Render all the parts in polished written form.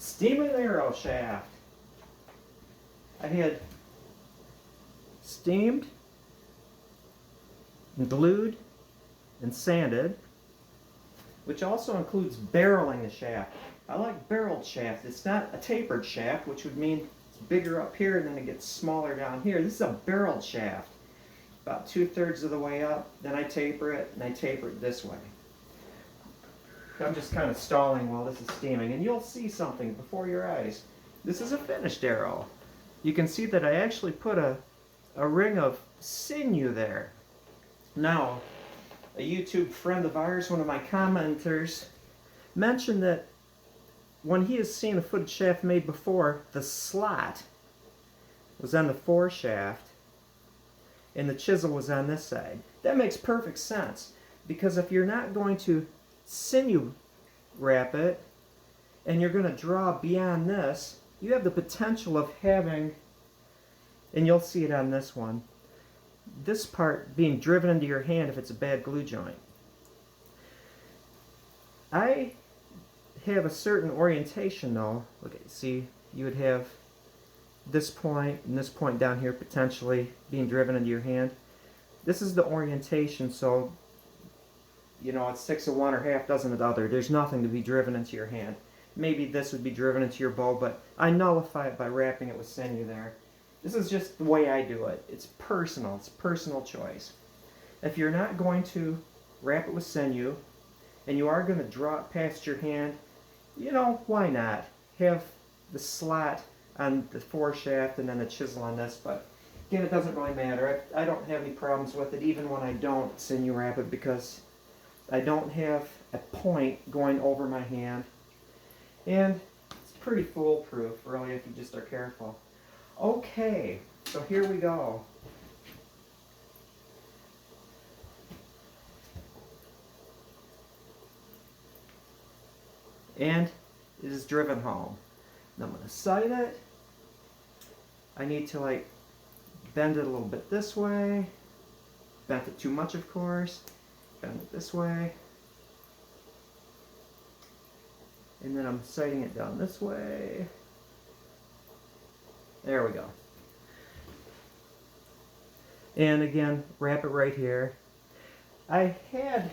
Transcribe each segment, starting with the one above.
Steaming arrow shaft. I had steamed and glued and sanded, which also includes barreling the shaft. I like barreled shaft. It's not a tapered shaft, which would mean it's bigger up here and then it gets smaller down here. This is a barreled shaft. About 2/3 of the way up, then I taper it, and I taper it this way. I'm just kind of stalling while this is steaming, and you'll see something before your eyes. This is a finished arrow. You can see that I actually put a ring of sinew there. Now, a YouTube friend of ours, one of my commenters, mentioned that when he has seen a footed shaft made before, the slot was on the foreshaft and the chisel was on this side. That makes perfect sense, because if you're not going to sinew wrap it and you're going to draw beyond this, you have the potential of having, and you'll see it on this one, this part being driven into your hand if it's a bad glue joint. I have a certain orientation though. Look, see, you would have this point and this point down here potentially being driven into your hand. This is the orientation, so you know, it's 6 of one or half dozen of the other. There's nothing to be driven into your hand. Maybe this would be driven into your bow, but I nullify it by wrapping it with sinew there. This is just the way I do it. It's personal. It's personal choice. If you're not going to wrap it with sinew, and you are going to draw it past your hand, you know, why not? Have the slot on the foreshaft and then the chisel on this, but again, it doesn't really matter. I don't have any problems with it, even when I don't sinew wrap it, because I don't have a point going over my hand, and it's pretty foolproof, really, if you just are careful. Okay, so here we go. And it is driven home. Now I'm going to sight it. I need to like bend it a little bit this way. Bent it too much, of course. Bend it this way. And then I'm sighting it down this way. There we go. And again, wrap it right here. I had,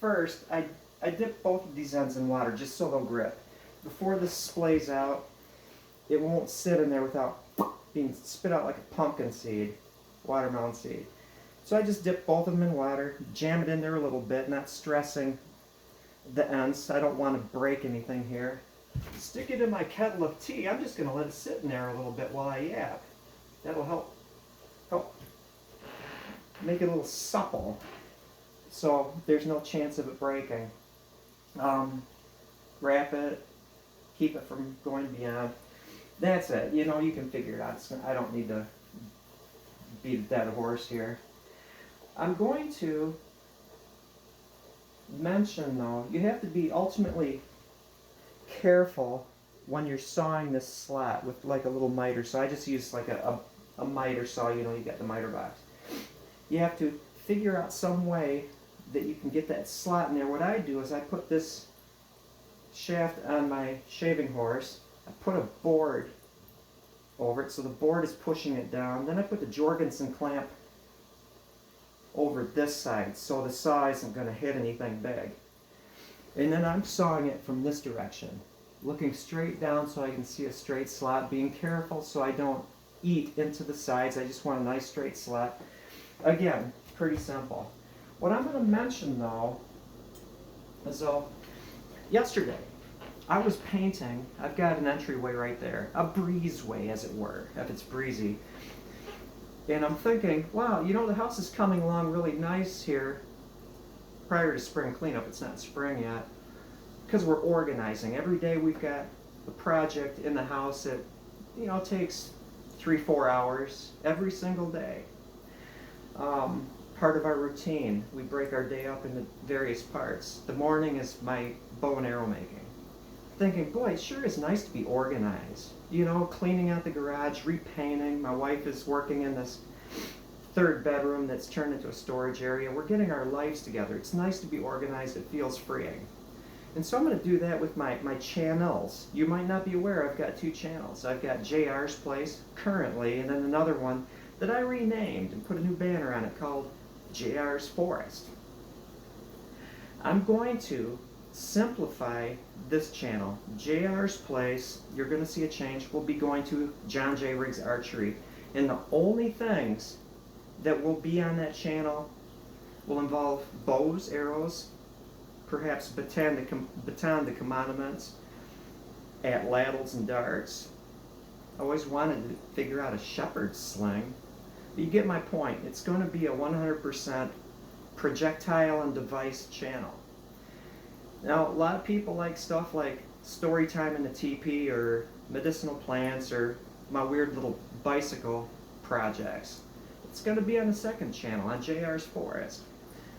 first, I dip both of these ends in water just so they'll grip. Before this splays out, it won't sit in there without being spit out like a pumpkin seed, watermelon seed. So I just dip both of them in water, jam it in there a little bit, not stressing the ends. I don't want to break anything here. Stick it in my kettle of tea. I'm just going to let it sit in there a little bit while I yap. That'll help make it a little supple, so there's no chance of it breaking. Wrap it, keep it from going beyond. That's it. You know, you can figure it out. I don't need to beat a dead horse here. I'm going to mention, though, you have to be ultimately careful when you're sawing this slat with like a little miter saw. I just use like a miter saw, you know, you get the miter box. You have to figure out some way that you can get that slot in there. What I do is I put this shaft on my shaving horse. I put a board over it so the board is pushing it down. Then I put the Jorgensen clamp over this side so the saw isn't going to hit anything big. And then I'm sawing it from this direction, looking straight down so I can see a straight slot, being careful so I don't eat into the sides. I just want a nice straight slot. Again, pretty simple. What I'm going to mention, though, is yesterday I was painting. I've got an entryway right there, a breezeway, as it were, if it's breezy. And I'm thinking, wow, you know, the house is coming along really nice here prior to spring cleanup. It's not spring yet, because we're organizing. Every day we've got a project in the house that, you know, takes 3-4 hours every single day. Part of our routine. We break our day up into various parts. The morning is my bow and arrow making. Thinking, boy, it sure is nice to be organized. You know, cleaning out the garage, repainting. My wife is working in this 3rd bedroom that's turned into a storage area. We're getting our lives together. It's nice to be organized. It feels freeing. And so I'm going to do that with my channels. You might not be aware I've got 2 channels. I've got JR's Place currently, and then another one that I renamed and put a new banner on it called JR's Forest. I'm going to simplify this channel. JR's Place, you're going to see a change. We'll be going to John J. Riggs Archery. And the only things that will be on that channel will involve bows, arrows, perhaps baton de commandements, atlatls, and darts. I always wanted to figure out a shepherd's sling. But you get my point. It's going to be a 100% projectile and device channel. Now, a lot of people like stuff like story time in the teepee or medicinal plants or my weird little bicycle projects. It's going to be on the second channel, on JR's Forest.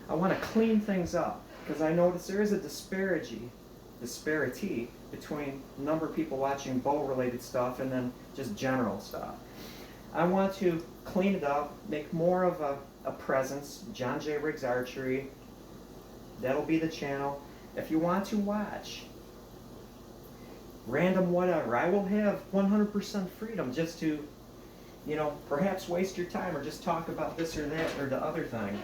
I want to clean things up because I notice there is a disparity between the number of people watching bow-related stuff and then just general stuff. I want to clean it up, make more of a presence. John J. Riggs Archery, that'll be the channel. If you want to watch random whatever, I will have 100% freedom just to, perhaps waste your time or just talk about this or that or the other thing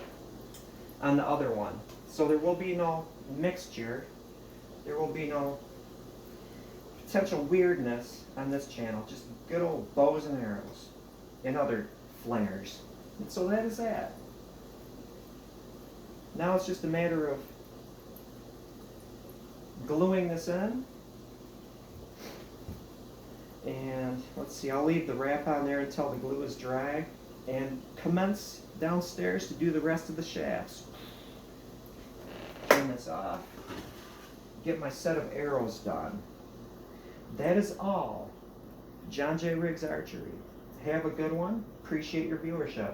on the other one. So there will be no mixture. There will be no potential weirdness on this channel. Just good old bows and arrows and other flingers. And so that is that. Now it's just a matter of gluing this in. And let's see, I'll leave the wrap on there until the glue is dry and commence downstairs to do the rest of the shafts. Turn this off. Get my set of arrows done. That is all. John J. Riggs Archery. Have a good one. Appreciate your viewership.